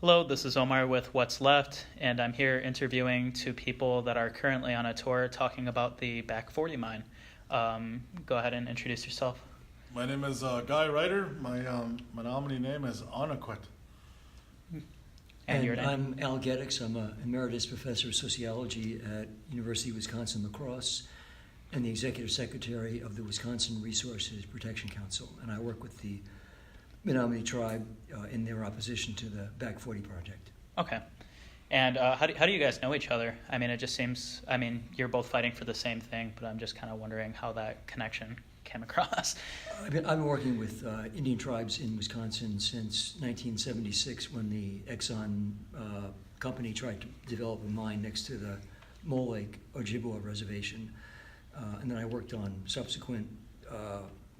Hello, this is Omar with What's Left, and I'm here interviewing two people that are currently on a tour talking about the Back 40 mine. Go ahead and introduce yourself. My name is Guy Reiter. My Menominee name is Anaquit. And your name? I'm Al Gedicks. I'm an emeritus professor of sociology at University of Wisconsin-La Crosse and the executive secretary of the Wisconsin Resources Protection Council. And I work with the Menominee Tribe in their opposition to the Back 40 project. Okay. And how do you guys know each other? I mean, it just seems, you're both fighting for the same thing, but I'm just kind of wondering how that connection came across. I've been working with Indian tribes in Wisconsin since 1976 when the Exxon company tried to develop a mine next to the Mole Lake Ojibwa reservation. And then I worked on subsequent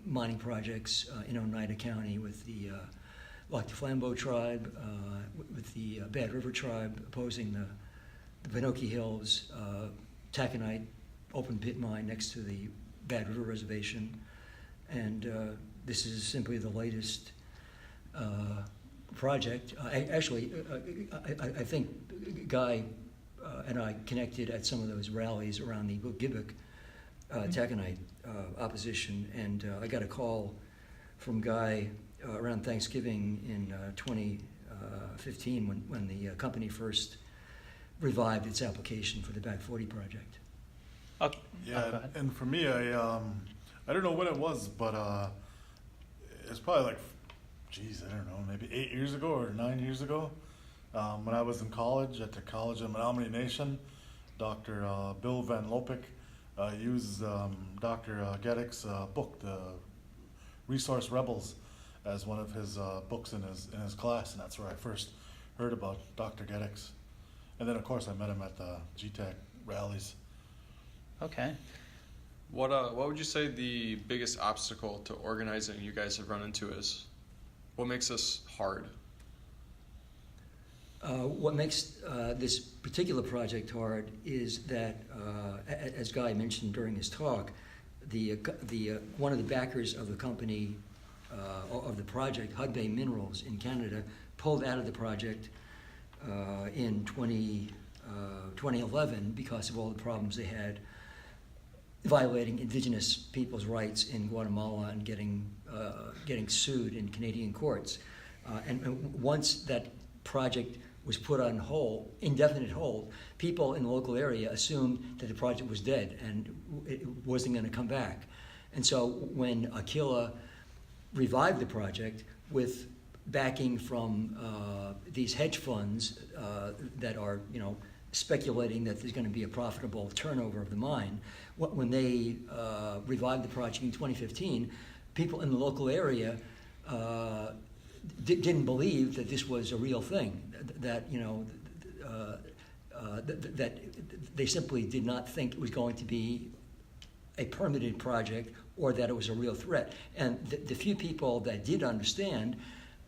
mining projects in Oneida County with the Lac du Flambeau tribe, with the Bad River tribe opposing the Vinoki Hills taconite open pit mine next to the Bad River reservation. And this is simply the latest project. I think Guy and I connected at some of those rallies around the Gedicks taconite opposition, and I got a call from Guy around Thanksgiving in 2015 when the company first revived its application for the Back 40 project. Okay. Yeah, and for me, I don't know when it was, but it's probably like, I don't know, maybe 8 years ago or 9 years ago, when I was in college at the College of Menominee Nation. Dr. Bill Van Lopik used Dr. Gedicks' book, The Resource Rebels, as one of his books in his class, and that's where I first heard about Dr. Gedicks. And then, of course, I met him at the GTAC rallies. Okay. What would you say the biggest obstacle to organizing you guys have run into is? What makes this hard? What makes this particular project hard is that, as Guy mentioned during his talk, the one of the backers of the company of the project, Hudbay Minerals in Canada, pulled out of the project in 2011 because of all the problems they had violating indigenous people's rights in Guatemala and getting sued in Canadian courts. And once that project was put on hold, indefinite hold, people in the local area assumed that the project was dead and it wasn't going to come back. And so when Aquila revived the project with backing from these hedge funds that are, speculating that there's going to be a profitable turnover of the mine, when they revived the project in 2015, people in the local area didn't believe that this was a real thing, that they simply did not think it was going to be a permitted project or that it was a real threat. And the few people that did understand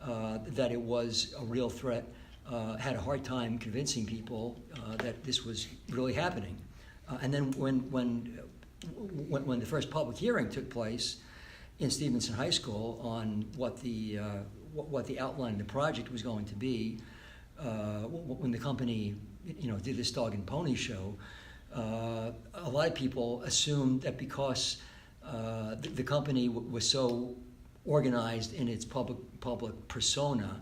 that it was a real threat had a hard time convincing people that this was really happening. And then when the first public hearing took place in Stevenson High School on what the outline of the project was going to be, when the company did this dog and pony show, a lot of people assumed that because the company was so organized in its public persona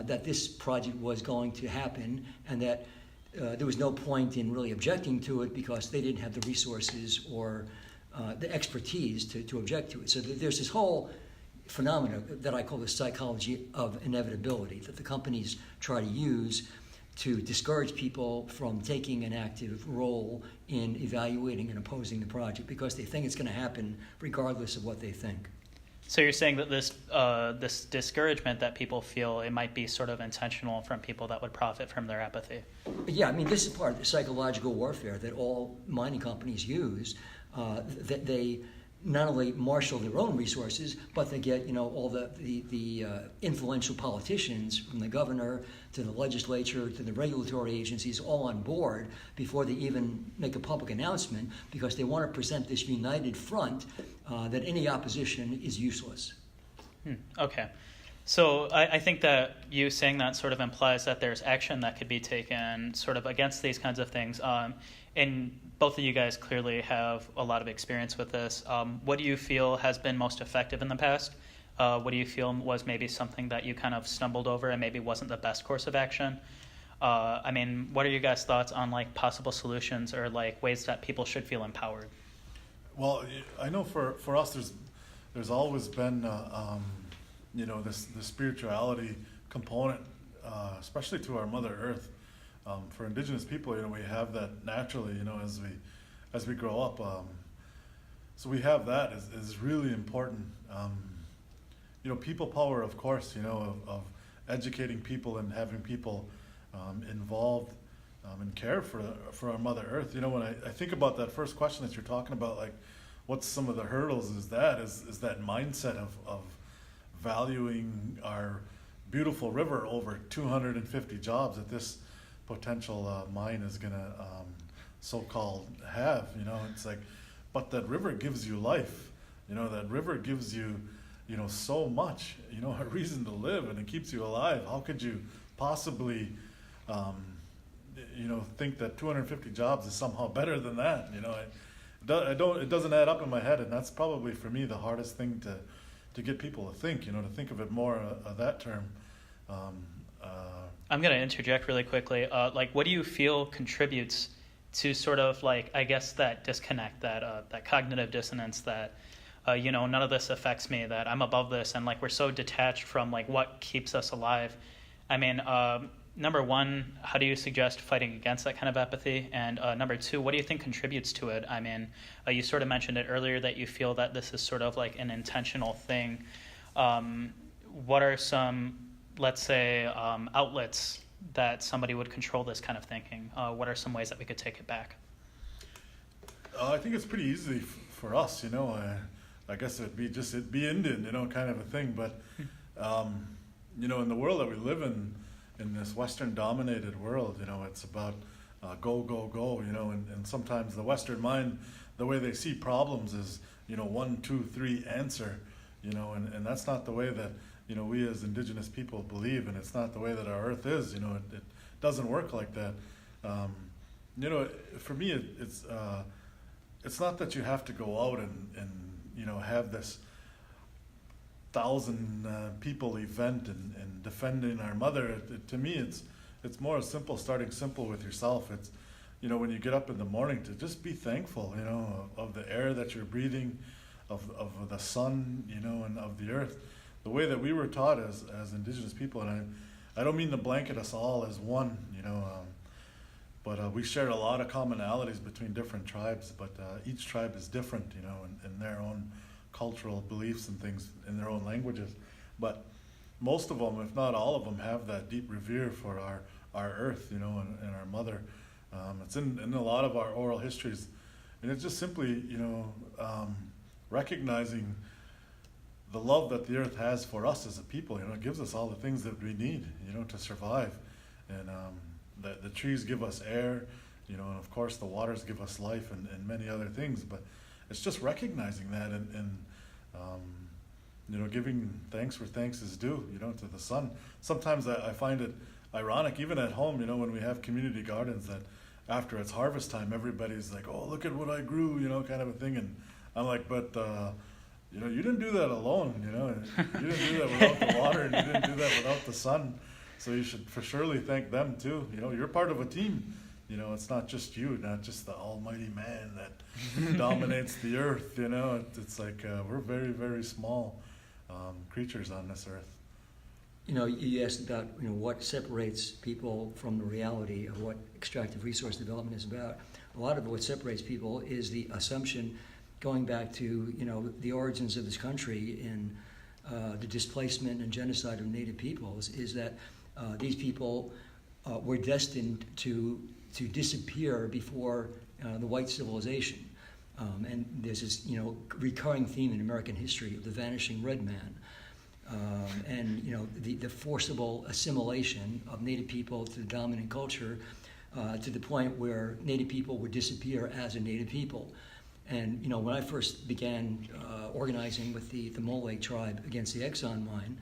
that this project was going to happen, and that there was no point in really objecting to it because they didn't have the resources or the expertise to object to it. So there's this whole phenomena that I call the psychology of inevitability that the companies try to use to discourage people from taking an active role in evaluating and opposing the project because they think it's going to happen regardless of what they think. So you're saying that this discouragement that people feel, it might be sort of intentional from people that would profit from their apathy. Yeah, this is part of the psychological warfare that all mining companies use, that they not only marshal their own resources, but they get all the influential politicians, from the governor to the legislature to the regulatory agencies, all on board before they even make a public announcement, because they want to present this united front that any opposition is useless. Okay. So I think that you saying that sort of implies that there's action that could be taken sort of against these kinds of things. And both of you guys clearly have a lot of experience with this. What do you feel has been most effective in the past? What do you feel was maybe something that you kind of stumbled over and maybe wasn't the best course of action? I mean, what are you guys' thoughts on like possible solutions or like ways that people should feel empowered? Well, I know for us, there's always been this spirituality component, especially to our Mother Earth. For Indigenous people, we have that naturally, as we grow up. So we have that is really important. People power, of course, of educating people and having people involved and care for our Mother Earth. When I think about that first question that you're talking about, like, what's some of the hurdles? Is that mindset of valuing our beautiful river over 250 jobs that this potential mine is gonna so-called have. It's like, but that river gives you life. That river gives you, so much. A reason to live, and it keeps you alive. How could you possibly, think that 250 jobs is somehow better than that? It doesn't add up in my head, and that's probably for me the hardest thing to get people to think. To think of it more of that term. I'm going to interject really quickly. What do you feel contributes to sort of like, I guess, that disconnect, that cognitive dissonance that, none of this affects me, that I'm above this, and like we're so detached from like what keeps us alive? I mean, number one, how do you suggest fighting against that kind of apathy? And number two, what do you think contributes to it? I mean, you sort of mentioned it earlier that you feel that this is sort of like an intentional thing. What are some, let's say, outlets that somebody would control this kind of thinking? What are some ways that we could take it back? I think it's pretty easy for us, I guess it'd be Indian, kind of a thing. But, in the world that we live in this Western-dominated world, it's about go, go, go, and sometimes the Western mind, the way they see problems is, 1, 2, 3, answer, and that's not the way that, we as Indigenous people believe, and it's not the way that our Earth is. It doesn't work like that. For me, it's not that you have to go out and have this 1,000 people event and defending our mother. To me, it's more simple, starting simple with yourself. It's, when you get up in the morning, to just be thankful, of the air that you're breathing, of the sun, and of the earth. The way that we were taught as Indigenous people, and I don't mean to blanket us all as one, but we share a lot of commonalities between different tribes, but each tribe is different, in their own cultural beliefs and things, in their own languages. But most of them, if not all of them, have that deep revere for our earth, and our mother. It's in a lot of our oral histories, and it's just simply, recognizing the love that the earth has for us as a people. It gives us all the things that we need, to survive. And the trees give us air, and of course the waters give us life and many other things. But it's just recognizing that and giving thanks where thanks is due, to the sun. Sometimes I find it ironic, even at home, when we have community gardens, that after it's harvest time, everybody's like, oh, look at what I grew, kind of a thing. And I'm like, but you didn't do that alone, you didn't do that without the water, and you didn't do that without the sun. So you should for surely thank them too. You're part of a team. It's not just you, not just the almighty man that dominates the earth. It's like we're very, very small creatures on this earth. You asked about what separates people from the reality of what extractive resource development is about. A lot of what separates people is the assumption, going back to the origins of this country in the displacement and genocide of Native peoples, is that these people were destined to disappear before the white civilization. And there's this recurring theme in American history of the vanishing red man. And the forcible assimilation of Native people to the dominant culture to the point where Native people would disappear as a Native people. And when I first began organizing with the Mole Tribe against the Exxon mine,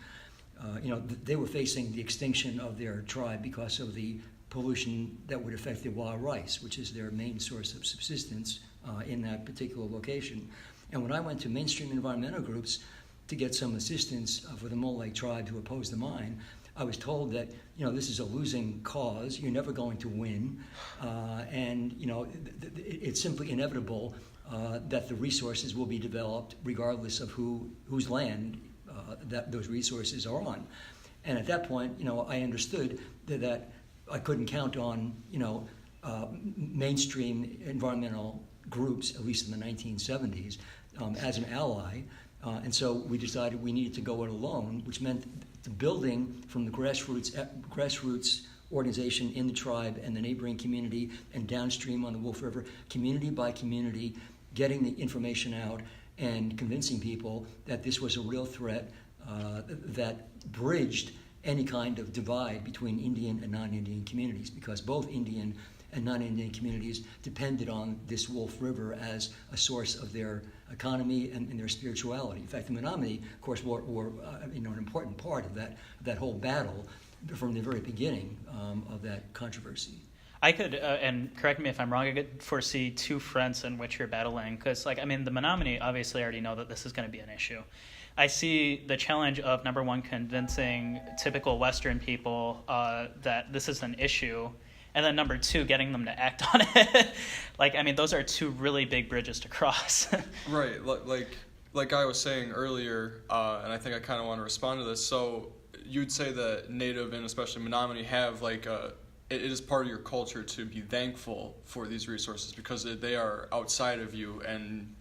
they were facing the extinction of their tribe because of the pollution that would affect their wild rice, which is their main source of subsistence in that particular location. And when I went to mainstream environmental groups to get some assistance for the Mole Lake tribe to oppose the mine, I was told that this is a losing cause. You're never going to win, and it's simply inevitable that the resources will be developed regardless of whose land that those resources are on. And at that point, I understood that I couldn't count on mainstream environmental groups, at least in the 1970s, as an ally. And so we decided we needed to go it alone, which meant the building from the grassroots organization in the tribe and the neighboring community and downstream on the Wolf River, community by community, getting the information out and convincing people that this was a real threat that bridged any kind of divide between Indian and non-Indian communities, because both Indian and non-Indian communities depended on this Wolf River as a source of their economy and their spirituality. In fact, the Menominee, of course, were an important part of that whole battle from the very beginning of that controversy. I could, and correct me if I'm wrong, I could foresee two fronts in which you're battling, because, the Menominee obviously already know that this is going to be an issue. I see the challenge of, number one, convincing typical Western people that this is an issue, and then number two, getting them to act on it. Those are two really big bridges to cross. Right, like I was saying earlier, and I think I kind of want to respond to this. So you'd say that Native and especially Menominee have it is part of your culture to be thankful for these resources because they are outside of you and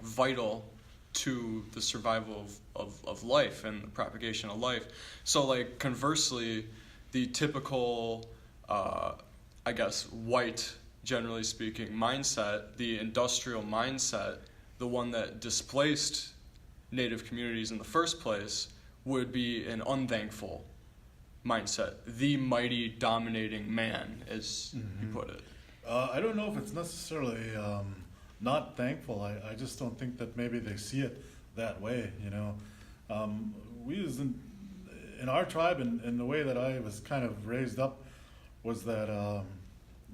vital to the survival of life and the propagation of life. So conversely, the typical white, generally speaking, mindset, the industrial mindset, the one that displaced Native communities in the first place, would be an unthankful mindset, the mighty dominating man, as you put it. I don't know if it's necessarily not thankful. I just don't think that maybe they see it that way, we as in our tribe and the way that I was kind of raised up was that,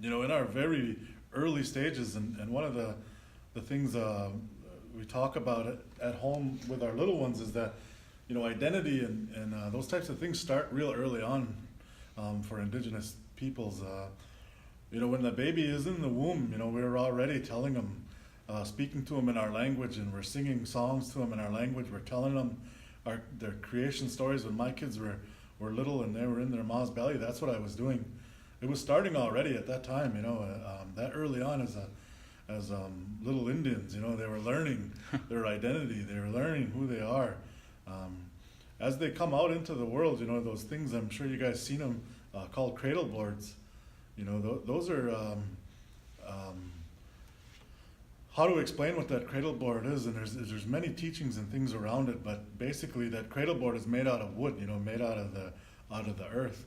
in our very early stages, and one of the things we talk about at home with our little ones is that, identity and those types of things start real early on for Indigenous peoples. When the baby is in the womb, we're already telling them, speaking to them in our language, and we're singing songs to them in our language. We're telling them their creation stories. When my kids were little and they were in their mom's belly, that's what I was doing. It was starting already at that time, that early on as little Indians, they were learning their identity. They were learning who they are. As they come out into the world, those things, I'm sure you guys seen them, called cradle boards. Those are, how to explain what that cradle board is, and there's many teachings and things around it, but basically that cradle board is made out of wood, made out of the earth.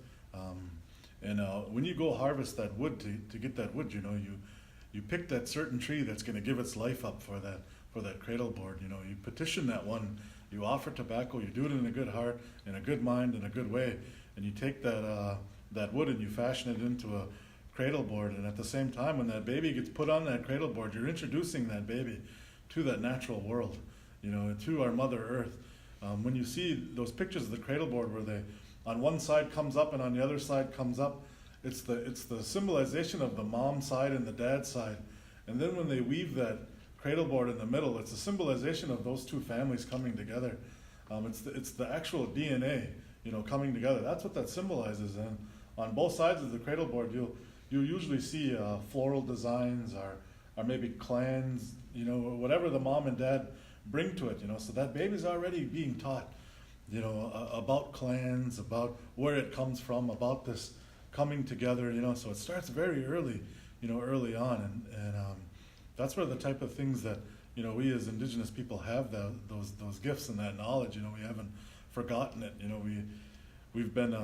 When you go harvest that wood to get that wood, you pick that certain tree that's going to give its life up for that cradle board. You petition that one. You offer tobacco. You do it in a good heart, in a good mind, in a good way, and you take that wood and you fashion it into a cradle board. And at the same time, when that baby gets put on that cradle board, you're introducing that baby to that natural world, to our Mother Earth. When you see those pictures of the cradle board where they, on one side comes up and on the other side comes up, it's the symbolization of the mom side and the dad side. And then when they weave that cradle board in the middle, it's a symbolization of those two families coming together. It's the actual DNA, coming together. That's what that symbolizes. And on both sides of the cradle board, you'll usually see floral designs or maybe clans, whatever the mom and dad bring to it, so that baby's already being taught, about clans, about where it comes from, about this coming together, so it starts very early, early on, and that's where the type of things that, we as Indigenous people have those gifts and that knowledge, we haven't forgotten it, we've been,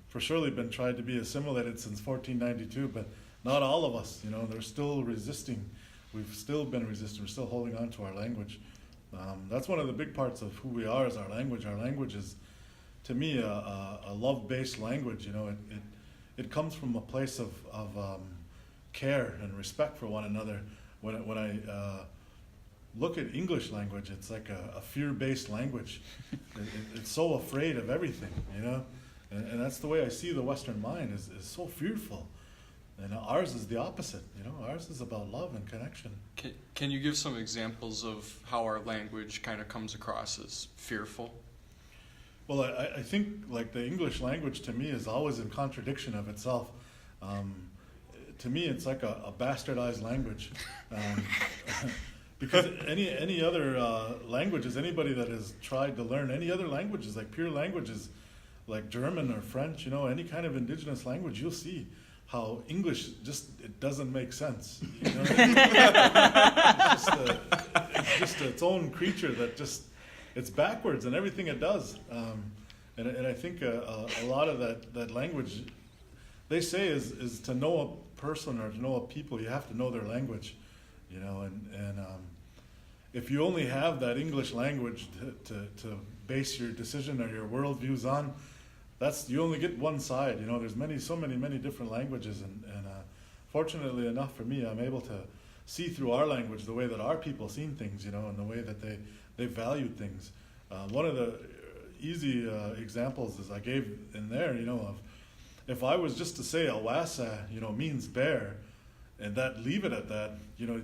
for surely been tried to be assimilated since 1492, but not all of us, they're still resisting. We've still been resisting. We're still holding on to our language. That's one of the big parts of who we are is our language. Our language is to me, a love-based language. It comes from a place of care and respect for one another. When I look at English language, it's like a fear-based language. It's so afraid of everything, and that's the way I see the Western mind is so fearful. And ours is the opposite, Ours is about love and connection. Can you give some examples of how our language kind of comes across as fearful? Well, I think like the English language to me is always in contradiction of itself. To me, it's like a bastardized language. Because any other languages, anybody that has tried to learn any other languages, like pure languages, like German or French, any kind of indigenous language, you'll see how English it doesn't make sense. It's just its own creature that it's backwards in everything it does. And I think a lot of that language, they say is to know a person or to know a people, you have to know their language, and if you only have that English language to base your decision or your worldviews on, you only get one side. There's so many different languages, and fortunately enough for me, I'm able to see through our language the way that our people seen things, and the way that they valued things. One of the easy examples is I gave in there, of if I was just to say Awasa, means bear, and leave it at that,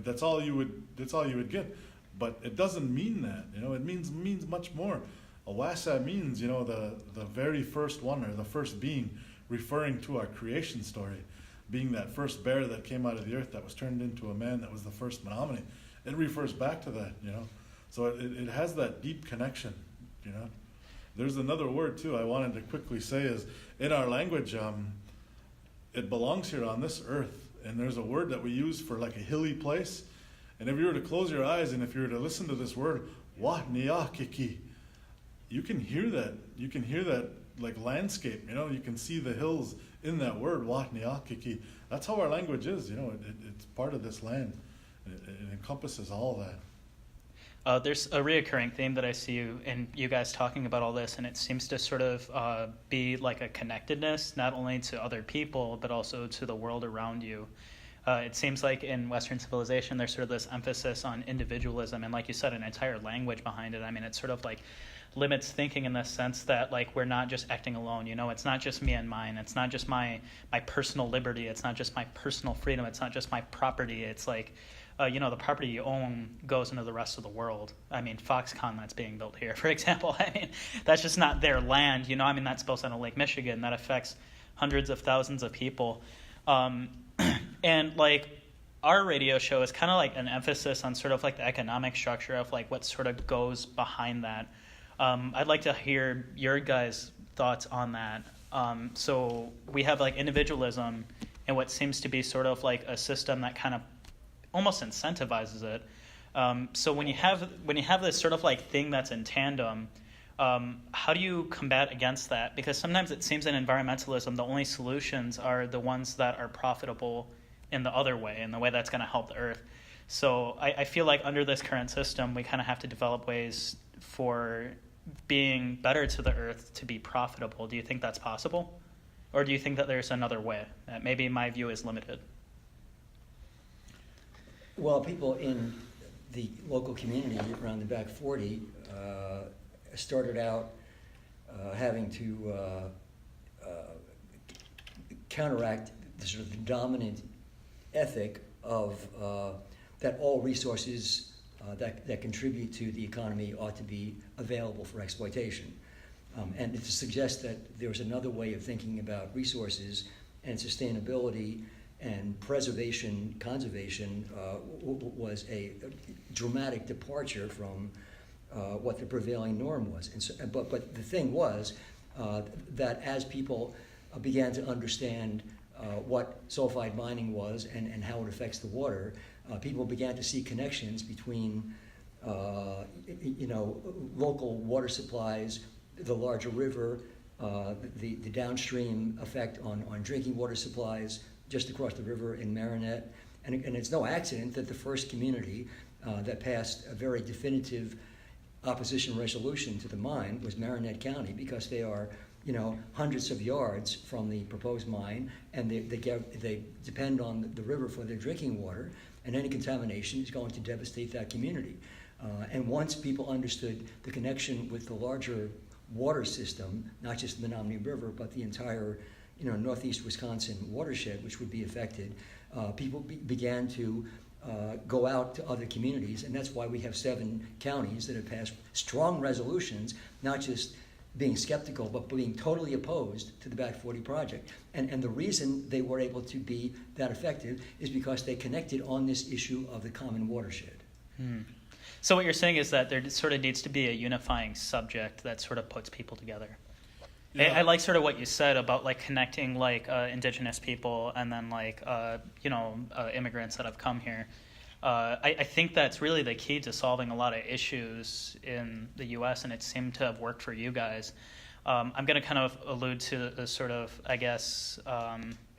that's all you would get. But it doesn't mean that, it means much more. Awasa means, the very first one, or the first being, referring to our creation story, being that first bear that came out of the earth that was turned into a man that was the first Menominee. It refers back to that, So it has that deep connection, There's another word too I wanted to quickly say is, in our language, it belongs here on this earth, and there's a word that we use for like a hilly place, and if you were to close your eyes and if you were to listen to this word, Wahniakiki, you can hear that like landscape, you can see the hills in that word, Wahniakiki. That's how our language is, it's part of this land. It encompasses all that. There's a reoccurring theme that I see you guys talking about all this, and it seems to sort of be like a connectedness, not only to other people, but also to the world around you. It seems like in Western civilization, there's sort of this emphasis on individualism, and like you said, an entire language behind it. I mean, it's sort of like limits thinking in the sense that like we're not just acting alone, it's not just me and mine, it's not just my personal liberty, it's not just my personal freedom, it's not just my property, it's like the property you own goes into the rest of the world. I mean, Foxconn that's being built here, for example, that's just not their land, that's built on Lake Michigan, that affects hundreds of thousands of people. And like our radio show is kind of like an emphasis on sort of like the economic structure of like what sort of goes behind that. I'd like to hear your guys' thoughts on that. So we have like individualism and what seems to be sort of like a system that kind of almost incentivizes it. So when you have this sort of like thing that's in tandem, how do you combat against that? Because sometimes it seems in environmentalism the only solutions are the ones that are profitable in the other way, in the way that's going to help the earth. So I feel like under this current system, we kind of have to develop ways for being better to the earth to be profitable. Do you think that's possible? Or do you think that there's another way? That maybe my view is limited. Well, people in the local community around the back 40 started out having to counteract the sort of the dominant ethic of that all resources that contribute to the economy ought to be available for exploitation. And to suggest that there was another way of thinking about resources and sustainability and preservation, conservation, was a dramatic departure from what the prevailing norm was. And so, but the thing was that as people began to understand what sulfide mining was and how it affects the water, people began to see connections between local water supplies, the larger river, the downstream effect on drinking water supplies just across the river in Marinette. And it's no accident that the first community that passed a very definitive opposition resolution to the mine was Marinette County, because they are, hundreds of yards from the proposed mine, and they depend on the river for their drinking water, and any contamination is going to devastate that community. And once people understood the connection with the larger water system, not just the Menominee River, but the entire, northeast Wisconsin watershed, which would be affected, people began to go out to other communities, and that's why we have 7 counties that have passed strong resolutions, not just being skeptical, but being totally opposed to the Back 40 project. And the reason they were able to be that effective is because they connected on this issue of the common watershed. So what you're saying is that there sort of needs to be a unifying subject that sort of puts people together. Yeah. I like sort of what you said about like connecting like indigenous people and then like immigrants that have come here. I think that's really the key to solving a lot of issues in the U.S. and it seemed to have worked for you guys. I'm going to kind of allude to the sort of, I guess,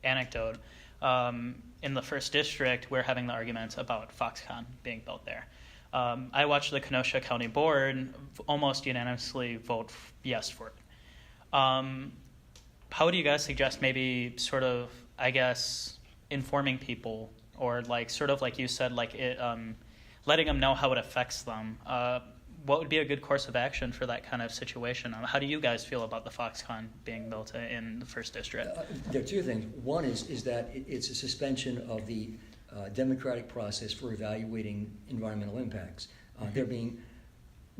anecdote. In the 1st District, we're having the argument about Foxconn being built there. I watched the Kenosha County Board almost unanimously vote yes for it. How do you guys suggest maybe sort of, I guess, informing people or like sort of like you said, like it, letting them know how it affects them? What would be a good course of action for that kind of situation? How do you guys feel about the Foxconn being built in the 1st District? There are 2 things. One is that it's a suspension of the democratic process for evaluating environmental impacts. They're being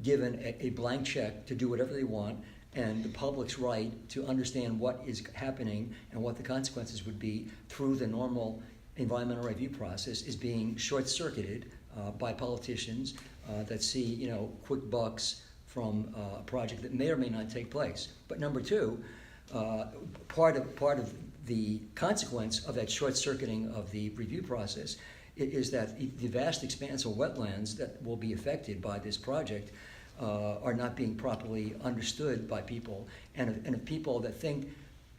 given a blank check to do whatever they want, and the public's right to understand what is happening and what the consequences would be through the normal environmental review process is being short-circuited by politicians that see, quick bucks from a project that may or may not take place. But number 2, part of the consequence of that short-circuiting of the review process is that the vast expanse of wetlands that will be affected by this project are not being properly understood by people, and of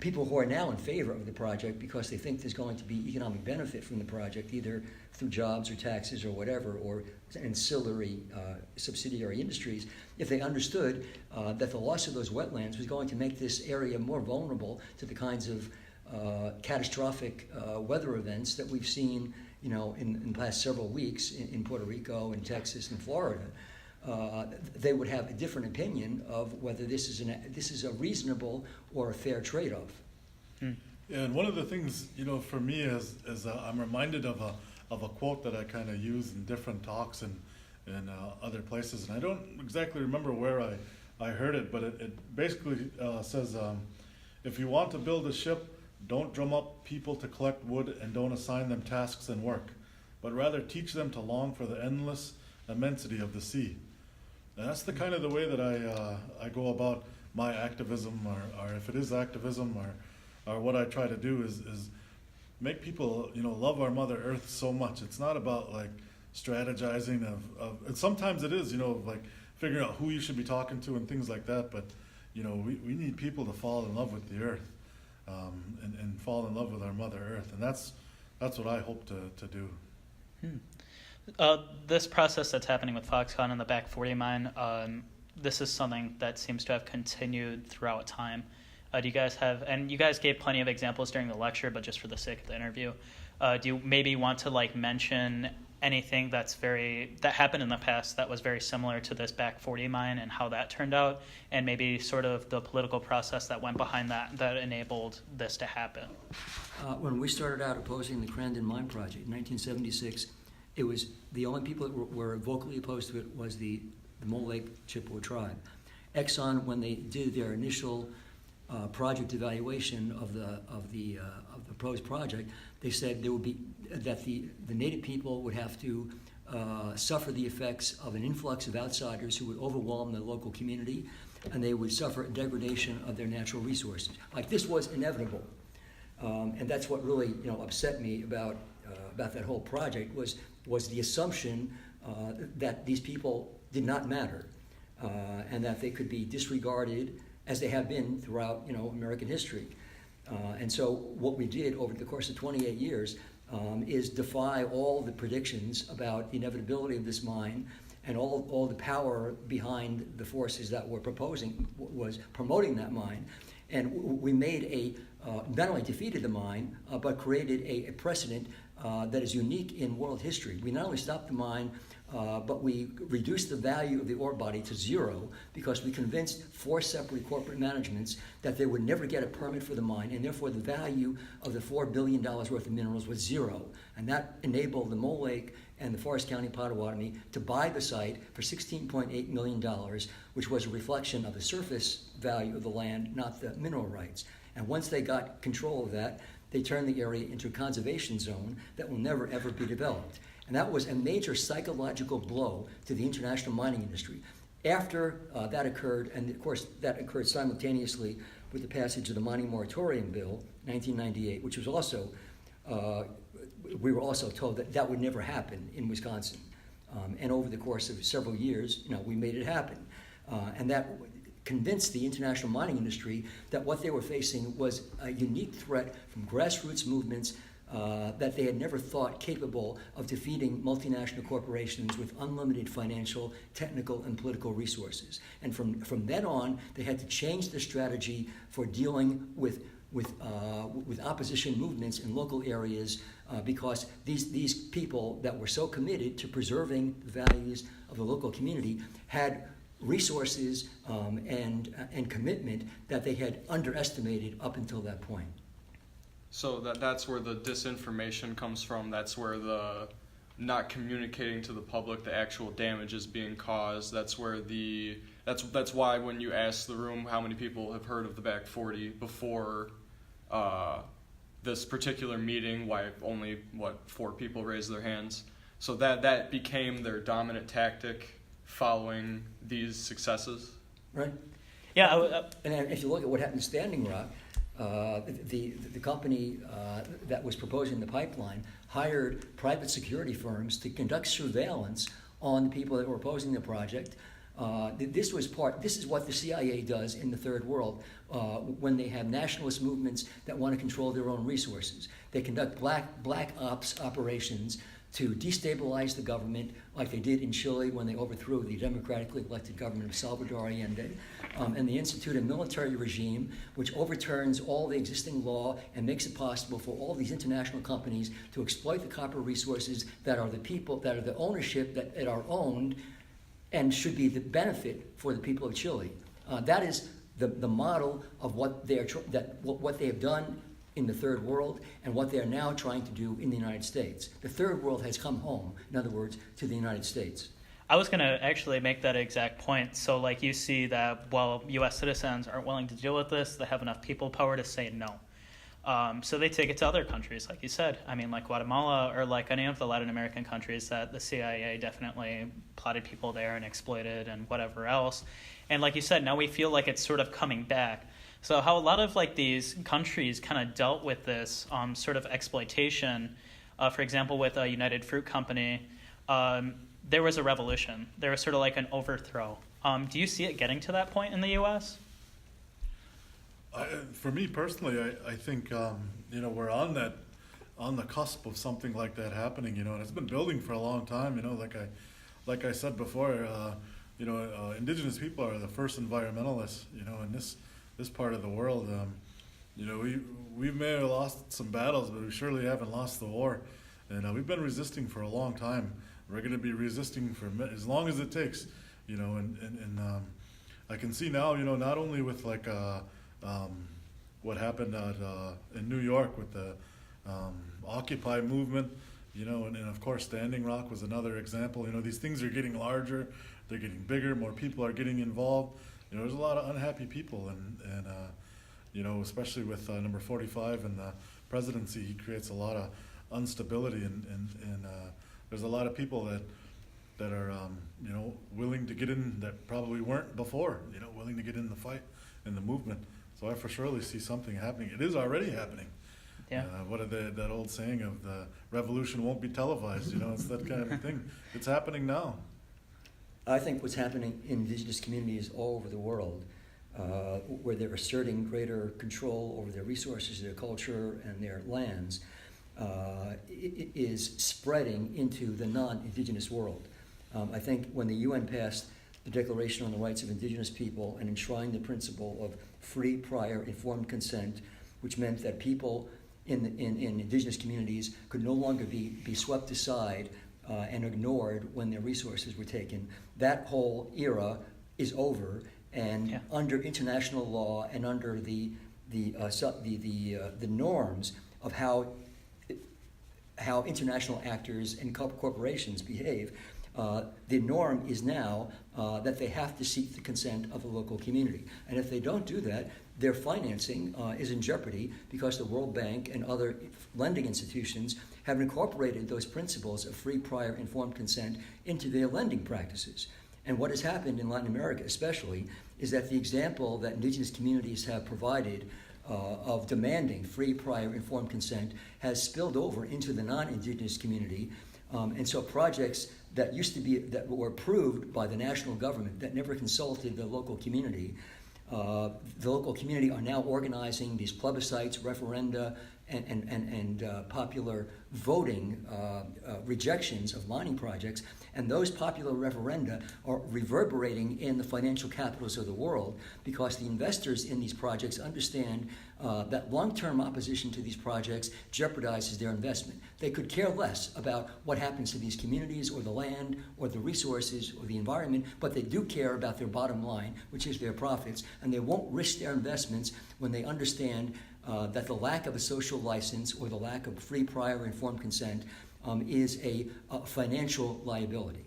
people who are now in favor of the project because they think there's going to be economic benefit from the project, either through jobs or taxes or whatever, or ancillary subsidiary industries. If they understood that the loss of those wetlands was going to make this area more vulnerable to the kinds of catastrophic weather events that we've seen, in the past several weeks in Puerto Rico, in Texas, and Florida, they would have a different opinion of whether this is a reasonable or a fair trade-off. Yeah, and one of the things, for me is I'm reminded of a quote that I kind of use in different talks and other places, and I don't exactly remember where I heard it, but it basically says, if you want to build a ship, don't drum up people to collect wood and don't assign them tasks and work, but rather teach them to long for the endless immensity of the sea. And that's the kind of the way that I go about my activism, or if it is activism, or what I try to do is make people, love our Mother Earth so much. It's not about like strategizing and sometimes it is, like figuring out who you should be talking to and things like that. But, we need people to fall in love with the earth, and fall in love with our Mother Earth. And that's what I hope to do. This process that's happening with Foxconn and the Back 40 mine, this is something that seems to have continued throughout time. Do you guys have, and you guys gave plenty of examples during the lecture, but just for the sake of the interview, do you maybe want to like mention anything that happened in the past that was very similar to this Back 40 mine and how that turned out, and maybe sort of the political process that went behind that enabled this to happen? When we started out opposing the Crandon Mine Project in 1976, it was the only people that were vocally opposed to it was the Mole Lake Chippewa tribe. Exxon, when they did their initial project evaluation of the proposed project, they said there would be that the native people would have to suffer the effects of an influx of outsiders who would overwhelm the local community, and they would suffer a degradation of their natural resources. Like, this was inevitable, and that's what really upset me about that whole project was the assumption that these people did not matter, and that they could be disregarded as they have been throughout American history. And so what we did over the course of 28 years is defy all the predictions about the inevitability of this mine and all the power behind the forces that were was promoting that mine. And we made not only defeated the mine, but created a precedent that is unique in world history. We not only stopped the mine, but we reduced the value of the ore body to zero because we convinced 4 separate corporate managements that they would never get a permit for the mine, and therefore the value of the $4 billion worth of minerals was zero. And that enabled the Mole Lake and the Forest County Potawatomi to buy the site for $16.8 million, which was a reflection of the surface value of the land, not the mineral rights. And once they got control of that, they turned the area into a conservation zone that will never, ever be developed. And that was a major psychological blow to the international mining industry. After that occurred, and of course that occurred simultaneously with the passage of the Mining Moratorium Bill, 1998, which was also, we were also told that that would never happen in Wisconsin. And over the course of several years, we made it happen. And that convinced the international mining industry that what they were facing was a unique threat from grassroots movements that they had never thought capable of defeating multinational corporations with unlimited financial, technical, and political resources. And from then on, they had to change their strategy for dealing with opposition movements in local areas because these people that were so committed to preserving the values of the local community had resources and commitment that they had underestimated up until that point. So that's where the disinformation comes from. That's where the not communicating to the public the actual damage is being caused. That's where that's why when you ask the room how many people have heard of the Back 40 before this particular meeting, why only 4 people raised their hands. So that became their dominant tactic following these successes. Right. Yeah. And if you look at what happened in Standing Rock, the company that was proposing the pipeline hired private security firms to conduct surveillance on the people that were opposing the project. This is what the CIA does in the third world when they have nationalist movements that want to control their own resources. They conduct black ops operations to destabilize the government, like they did in Chile when they overthrew the democratically elected government of Salvador Allende. And they institute a military regime which overturns all the existing law and makes it possible for all these international companies to exploit the copper resources that are the ownership that are owned and should be the benefit for the people of Chile. That is the model of what they have done in the third world and what they are now trying to do in the United States. The third world has come home, in other words, to the United States. I was going to actually make that exact point. So like you see that while U.S. citizens aren't willing to deal with this, they have enough people power to say no. So they take it to other countries, like you said. I mean, like Guatemala or like any of the Latin American countries that the CIA definitely plotted people there and exploited and whatever else. And like you said, now we feel like it's sort of coming back. So how a lot of like these countries kind of dealt with this sort of exploitation, for example, with a United Fruit Company, there was a revolution. There was sort of like an overthrow. Do you see it getting to that point in the U.S.? For me personally, I think we're on the cusp of something like that happening. And it's been building for a long time. Like I said before, indigenous people are the first environmentalists. In this part of the world, we may have lost some battles, but we surely haven't lost the war. And we've been resisting for a long time. We're going to be resisting for as long as it takes. And I can see now, not only with like what happened in New York with the Occupy movement, and of course Standing Rock was another example. These things are getting larger, they're getting bigger, more people are getting involved. There's a lot of unhappy people, and especially with number 45 and the presidency, he creates a lot of instability, and there's a lot of people that are willing to get in that probably weren't before, willing to get in the fight, in the movement. So I for surely see something happening. It is already happening. Yeah. What are that old saying of the revolution won't be televised? It's that kind of thing. It's happening now. I think what's happening in indigenous communities all over the world, where they're asserting greater control over their resources, their culture, and their lands, is spreading into the non-indigenous world. I think when the UN passed the Declaration on the Rights of Indigenous People and enshrined the principle of free, prior, informed consent, which meant that people in indigenous communities could no longer be swept aside and ignored when their resources were taken. That whole era is over, and under international law and under the norms of how international actors and corporations behave, the norm is now that they have to seek the consent of the local community. And if they don't do that, their financing is in jeopardy because the World Bank and other lending institutions have incorporated those principles of free, prior, informed consent into their lending practices. And what has happened in Latin America especially is that the example that indigenous communities have provided of demanding free, prior, informed consent has spilled over into the non-indigenous community. And so projects that that were approved by the national government that never consulted the local community, the local community are now organizing these plebiscites, referenda, and popular voting rejections of mining projects, and those popular referenda are reverberating in the financial capitals of the world because the investors in these projects understand that long-term opposition to these projects jeopardizes their investment. They could care less about what happens to these communities or the land or the resources or the environment, but they do care about their bottom line, which is their profits, and they won't risk their investments when they understand that the lack of a social license or the lack of free, prior, informed consent is a financial liability.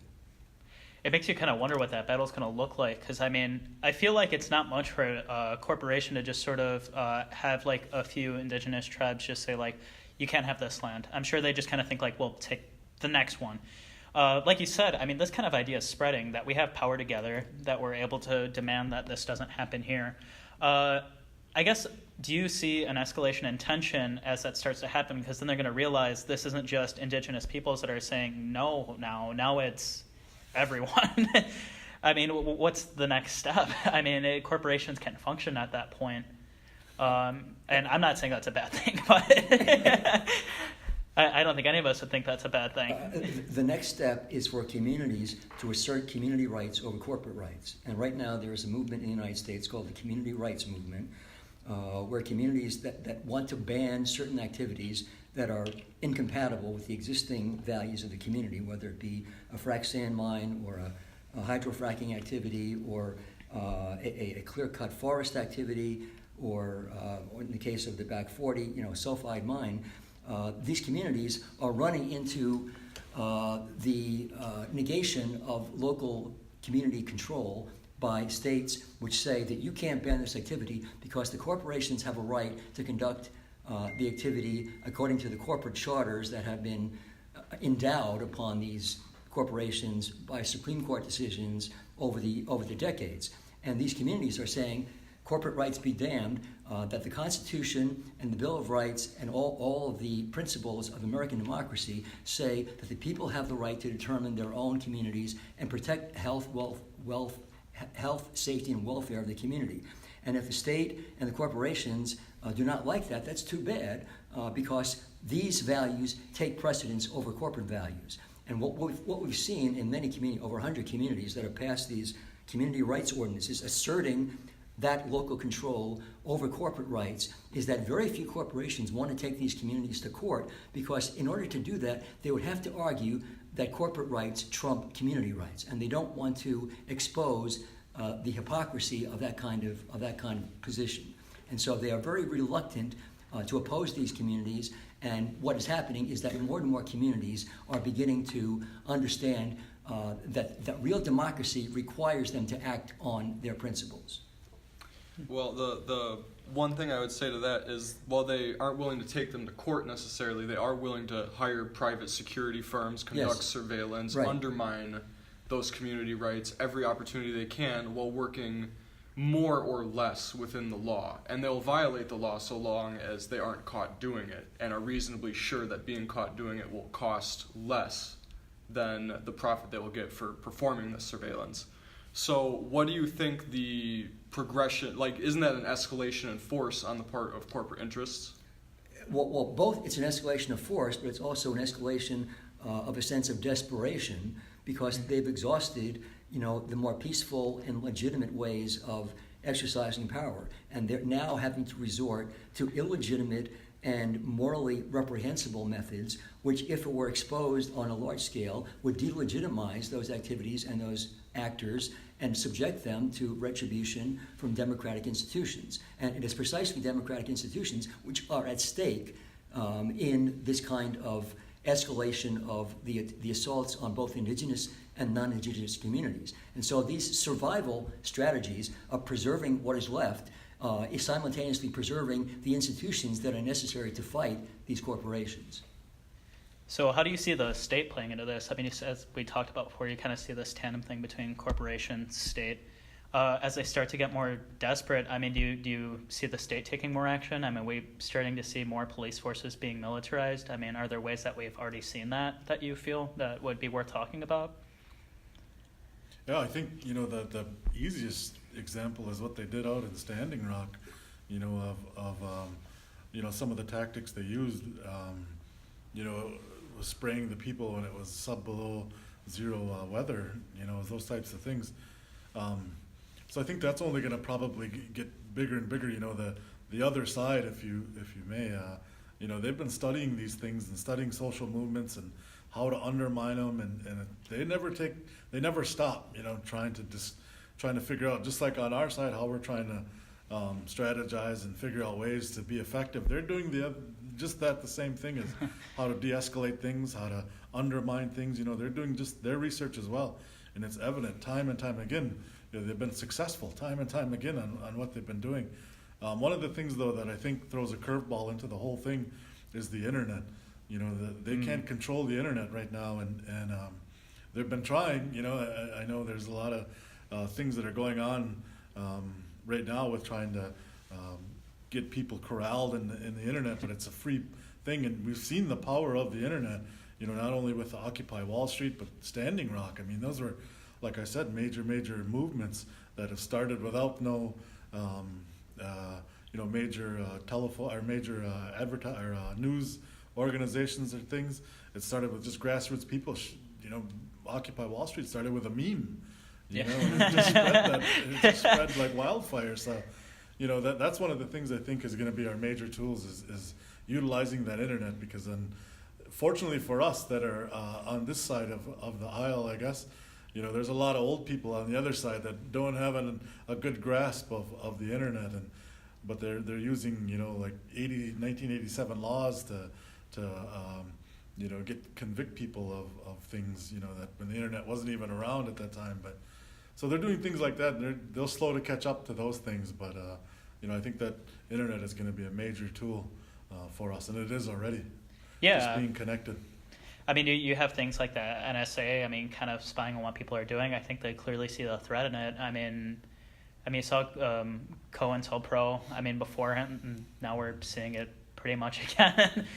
It makes you kind of wonder what that battle's going to look like, because I mean, I feel like it's not much for a corporation to just sort of have like a few indigenous tribes just say like, you can't have this land. I'm sure they just kind of think like, well, take the next one. Like you said, I mean, this kind of idea is spreading, that we have power together, that we're able to demand that this doesn't happen here. I guess, do you see an escalation in tension as that starts to happen? Because then they're going to realize this isn't just indigenous peoples that are saying no now it's everyone. I mean, what's the next step? I mean, corporations can't function at that point. And I'm not saying that's a bad thing, but I don't think any of us would think that's a bad thing. The next step is for communities to assert community rights over corporate rights. And right now there is a movement in the United States called the Community Rights Movement, where communities that want to ban certain activities that are incompatible with the existing values of the community, whether it be a frac sand mine or a hydrofracking activity or a clear-cut forest activity or in the case of the Back 40, sulfide mine. These communities are running into the negation of local community control by states which say that you can't ban this activity because the corporations have a right to conduct the activity according to the corporate charters that have been endowed upon these corporations by Supreme Court decisions over the decades. And these communities are saying, corporate rights be damned, that the Constitution and the Bill of Rights and all of the principles of American democracy say that the people have the right to determine their own communities and protect health, safety, and welfare of the community. And if the state and the corporations do not like that, that's too bad, because these values take precedence over corporate values. And what we've seen in many communities, over 100 communities that have passed these community rights ordinances asserting that local control over corporate rights, is that very few corporations want to take these communities to court, because in order to do that, they would have to argue that corporate rights trump community rights, and they don't want to expose the hypocrisy of that kind of position. And so they are very reluctant to oppose these communities, and what is happening is that more and more communities are beginning to understand that real democracy requires them to act on their principles. Well, the one thing I would say to that is, while they aren't willing to take them to court necessarily, they are willing to hire private security firms, conduct surveillance, right, undermine those community rights every opportunity they can, while working more or less within the law. And they'll violate the law so long as they aren't caught doing it and are reasonably sure that being caught doing it will cost less than the profit they will get for performing this surveillance. So what do you think the progression, isn't that an escalation in force on the part of corporate interests? Well, both, it's an escalation of force, but it's also an escalation of a sense of desperation, because they've exhausted, the more peaceful and legitimate ways of exercising power. And they're now having to resort to illegitimate and morally reprehensible methods, which, if it were exposed on a large scale, would delegitimize those activities and those actors and subject them to retribution from democratic institutions. And it is precisely democratic institutions which are at stake in this kind of escalation of the assaults on both indigenous and non-indigenous communities. And so these survival strategies of preserving what is left is simultaneously preserving the institutions that are necessary to fight these corporations. So how do you see the state playing into this? I mean, as we talked about before, you kind of see this tandem thing between corporation, state. As they start to get more desperate, I mean, do you see the state taking more action? I mean, we're starting to see more police forces being militarized. I mean, are there ways that we've already seen that you feel that would be worth talking about? Yeah, I think, the easiest example is what they did out in Standing Rock, of some of the tactics they used, was spraying the people when it was below zero weather, those types of things. So I think that's only going to probably get bigger and bigger. The other side, if you may, they've been studying these things and studying social movements and how to undermine them, and they never stop. Trying to figure out, just like on our side, how we're trying to strategize and figure out ways to be effective. They're doing the same thing as how to de-escalate things, how to undermine things. They're doing just their research as well, and it's evident time and time again. They've been successful time and time again on what they've been doing. One of the things, though, that I think throws a curveball into the whole thing is the internet. They can't control the internet right now, and they've been trying. I know there's a lot of things that are going on right now with trying to get people corralled in the internet, but it's a free thing, and we've seen the power of the internet. Not only with Occupy Wall Street, but Standing Rock. I mean, those were, like I said, major movements that have started without no, major telephone or major news organizations or things. It started with just grassroots people. Occupy Wall Street started with a meme. And it just spread it just spread like wildfire. So, that's one of the things I think is going to be our major tools is utilizing that internet, because then, fortunately for us that are on this side of the aisle, I guess, there's a lot of old people on the other side that don't have a good grasp of the internet, but they're using like 1987 laws to convict people of things that when the internet wasn't even around at that time. But so they're doing things like that, and they'll slow to catch up to those things. But I think that internet is going to be a major tool for us, and it is already. Yeah. Just being connected. I mean, you have things like the NSA, I mean, kind of spying on what people are doing. I think they clearly see the threat in it. I mean, you saw COINTELPRO, I mean, beforehand, and now we're seeing it pretty much again.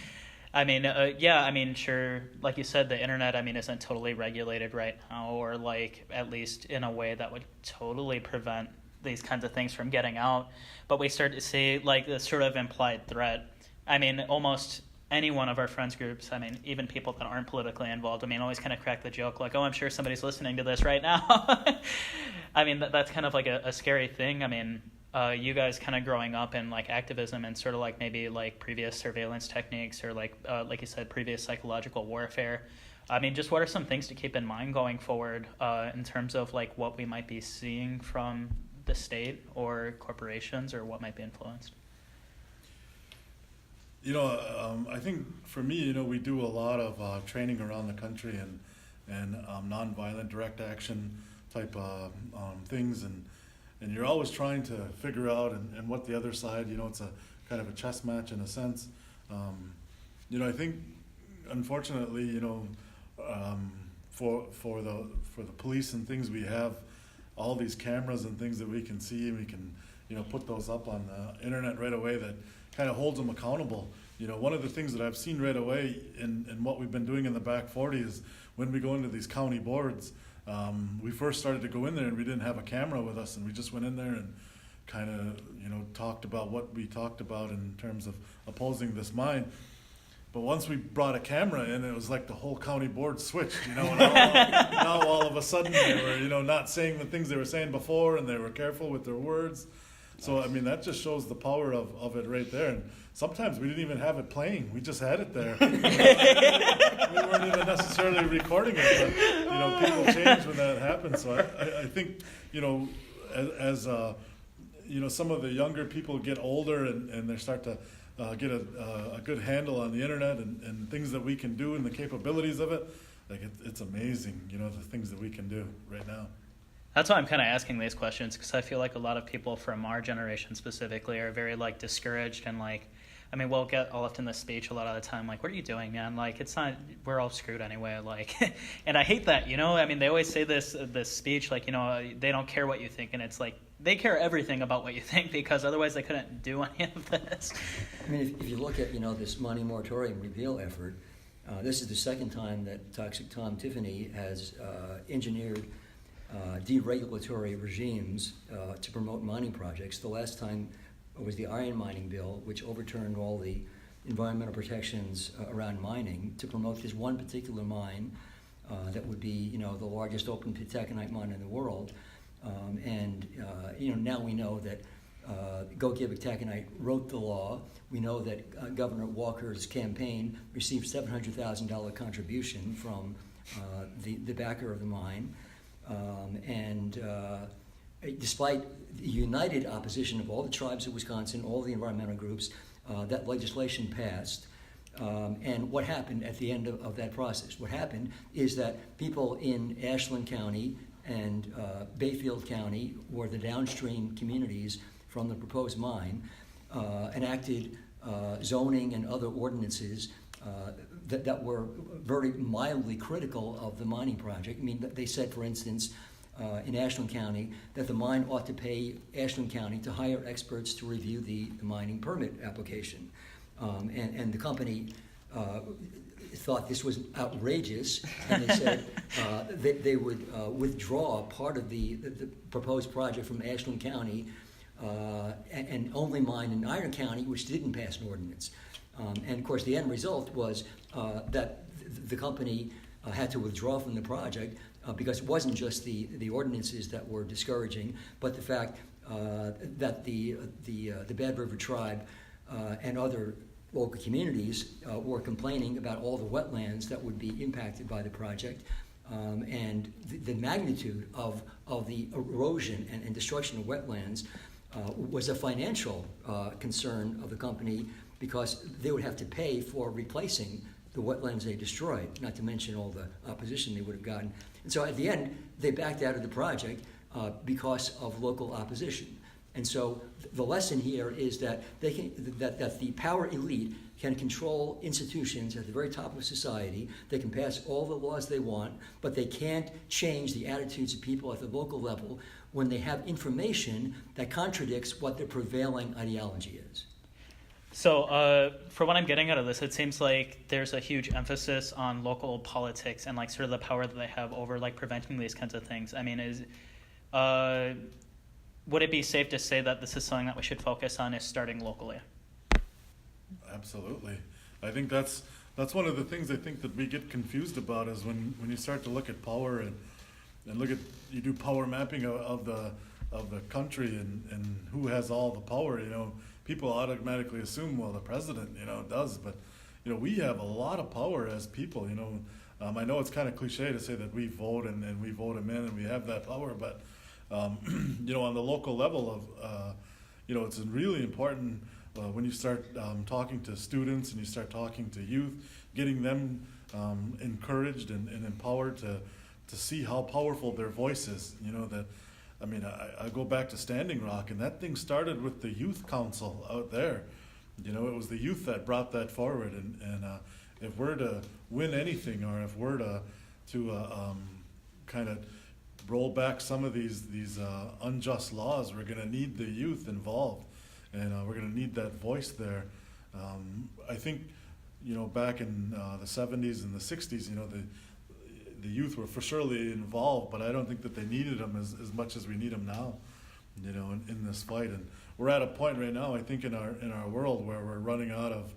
I mean, sure, like you said, the internet, I mean, isn't totally regulated right now, or like at least in a way that would totally prevent these kinds of things from getting out. But we start to see like this sort of implied threat. I mean, almost any one of our friends groups, I mean, even people that aren't politically involved, I mean, always kind of crack the joke like, oh, I'm sure somebody's listening to this right now. I mean, that's kind of like a scary thing. I mean, you guys kind of growing up in like activism and sort of like maybe like previous surveillance techniques or like you said, previous psychological warfare. I mean, just what are some things to keep in mind going forward in terms of like what we might be seeing from the state or corporations, or what might be influenced? I think for me, we do a lot of training around the country and nonviolent direct action type things, and you're always trying to figure out and what the other side, it's a kind of a chess match in a sense. I think unfortunately, for the police and things, we have all these cameras and things that we can see, and we can put those up on the internet right away that kind of holds them accountable. One of the things that I've seen right away in what we've been doing in the back 40 is when we go into these county boards, we first started to go in there and we didn't have a camera with us, and we just went in there and kind of talked about what we talked about in terms of opposing this mine. But once we brought a camera in, it was like the whole county board switched, and now all of a sudden they were, not saying the things they were saying before, and they were careful with their words. So, I mean, that just shows the power of it right there. And sometimes we didn't even have it playing. We just had it there. We weren't even necessarily recording it, but, people change when that happens. So I think, as some of the younger people get older and they start to get a good handle on the internet and things that we can do and the capabilities of it, like it's amazing, the things that we can do right now. That's why I'm kind of asking these questions, because I feel like a lot of people from our generation specifically are very discouraged and we'll get all left in the speech a lot of the time, what are you doing, man? It's not, we're all screwed anyway, and I hate that, they always say this speech, they don't care what you think, and it's they care everything about what you think, because otherwise they couldn't do any of this. I mean, if you look at, this money moratorium repeal effort, this is the second time that Toxic Tom Tiffany has engineered deregulatory regimes to promote mining projects. The last time was the iron mining bill, which overturned all the environmental protections around mining to promote this one particular mine that would be, the largest open pit taconite mine in the world. Now we know that Go Gedicks Taconite wrote the law. We know that Governor Walker's campaign received $700,000 contribution from the backer of the mine. Despite the united opposition of all the tribes of Wisconsin, all the environmental groups, that legislation passed. And what happened at the end of that process? What happened is that people in Ashland County and Bayfield County, or the downstream communities from the proposed mine, enacted zoning and other ordinances that were very mildly critical of the mining project. I mean, they said, for instance, in Ashland County, that the mine ought to pay Ashland County to hire experts to review the mining permit application. And the company thought this was outrageous, and they said they would withdraw part of the proposed project from Ashland County and only mine in Iron County, which didn't pass an ordinance. And of course, the end result was that the company had to withdraw from the project because it wasn't just the ordinances that were discouraging, but the fact that the Bad River Tribe and other local communities were complaining about all the wetlands that would be impacted by the project, and the magnitude of the erosion and destruction of wetlands was a financial concern of the company, because they would have to pay for replacing the wetlands they destroyed, not to mention all the opposition they would have gotten. And so at the end, they backed out of the project because of local opposition. And so the lesson here is that that the power elite can control institutions at the very top of society. They can pass all the laws they want, but they can't change the attitudes of people at the local level when they have information that contradicts what their prevailing ideology is. So for what I'm getting out of this, it seems like there's a huge emphasis on local politics and sort of the power that they have over preventing these kinds of things. I mean, would it be safe to say that this is something that we should focus on, is starting locally? Absolutely. I think that's one of the things I think that we get confused about, is when you start to look at power and look at, you do power mapping of the country and who has all the power, people automatically assume, well, the president, does, but, we have a lot of power as people, I know it's kind of cliche to say that we vote and we vote them in and we have that power, but, on the local level of, it's really important when you start talking to students and you start talking to youth, getting them encouraged and empowered to see how powerful their voice is, that, I go back to Standing Rock, and that thing started with the youth council out there. It was the youth that brought that forward, and if we're to win anything, or if we're to kind of roll back some of these unjust laws, we're going to need the youth involved, and we're going to need that voice there. I think, back in the 70s and the 60s, the youth were for surely involved, but I don't think that they needed them as much as we need them now, in this fight. And we're at a point right now, I think, in our world where we're running out of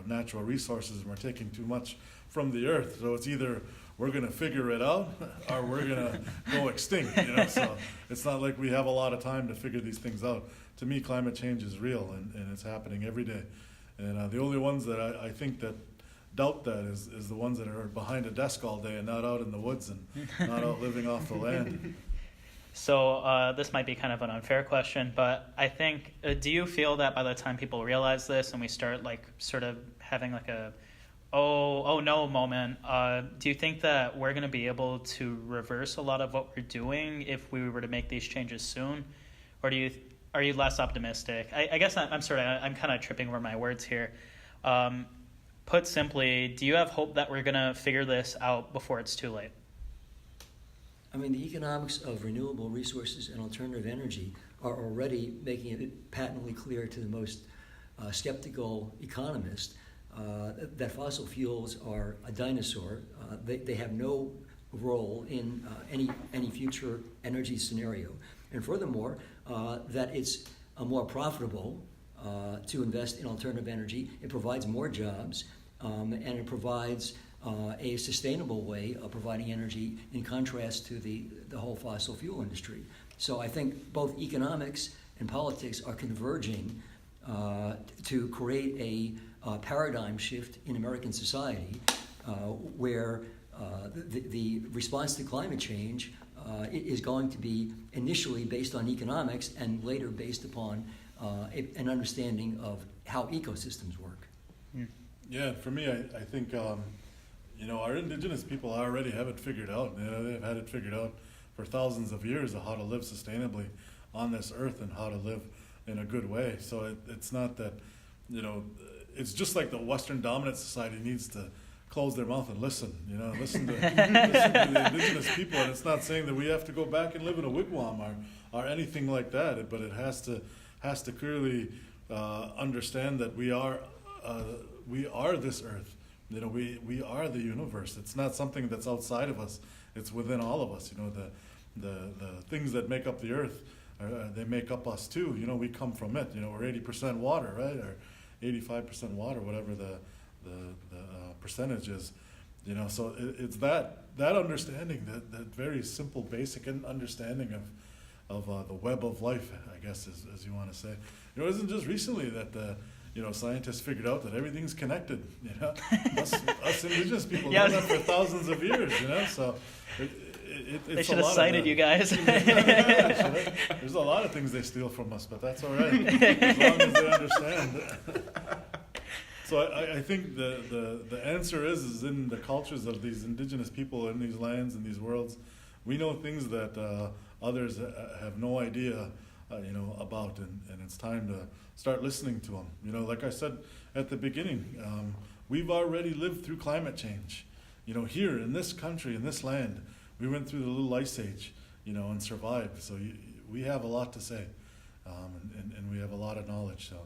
natural resources and we're taking too much from the earth. So it's either we're going to figure it out or we're going to go extinct. So it's not like we have a lot of time to figure these things out. To me, climate change is real and it's happening every day. And the only ones that I think that doubt that is the ones that are behind a desk all day and not out in the woods and not out living off the land. So this might be kind of an unfair question, but I think, do you feel that by the time people realize this and we start like sort of having like a oh no moment, do you think that we're going to be able to reverse a lot of what we're doing if we were to make these changes soon? Or are you less optimistic? I guess I'm kind of tripping over my words here. Put simply, do you have hope that we're going to figure this out before it's too late? I mean, the economics of renewable resources and alternative energy are already making it patently clear to the most skeptical economist that fossil fuels are a dinosaur. They have no role in any future energy scenario. And furthermore, that it's more profitable to invest in alternative energy. It provides more jobs, and it provides a sustainable way of providing energy in contrast to the whole fossil fuel industry. So I think both economics and politics are converging to create a paradigm shift in American society where the response to climate change is going to be initially based on economics and later based upon an understanding of how ecosystems work. Yeah, for me, I think our indigenous people already have it figured out. They've had it figured out for thousands of years of how to live sustainably on this earth and how to live in a good way. So it's not that, it's just like the Western dominant society needs to close their mouth and listen, listen to the indigenous people. And it's not saying that we have to go back and live in a wigwam or anything like that, but it has to clearly understand that we are this earth. We are the universe. It's not something that's outside of us. It's within all of us. The things that make up the earth, they make up us too. We come from it. We're 80% water, right? Or 85% water, whatever the percentage is. So it's that understanding, that very simple, basic understanding of the web of life, I guess, as you want to say. It wasn't just recently that scientists figured out that everything's connected. Us indigenous people know that for thousands of years. So it's they should have cited you guys. There's a lot of things they steal from us, but that's all right as long as they understand. So I think the answer is in the cultures of these indigenous people in these lands and these worlds. We know things that others have no idea, about, and it's time to start listening to them. Like I said at the beginning, we've already lived through climate change. Here in this country, in this land, we went through the little ice age, and survived. So we have a lot to say, and we have a lot of knowledge. So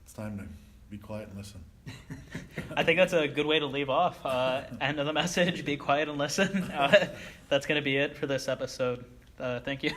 it's time to be quiet and listen. I think that's a good way to leave off. End of the message, be quiet and listen. That's going to be it for this episode. Thank you.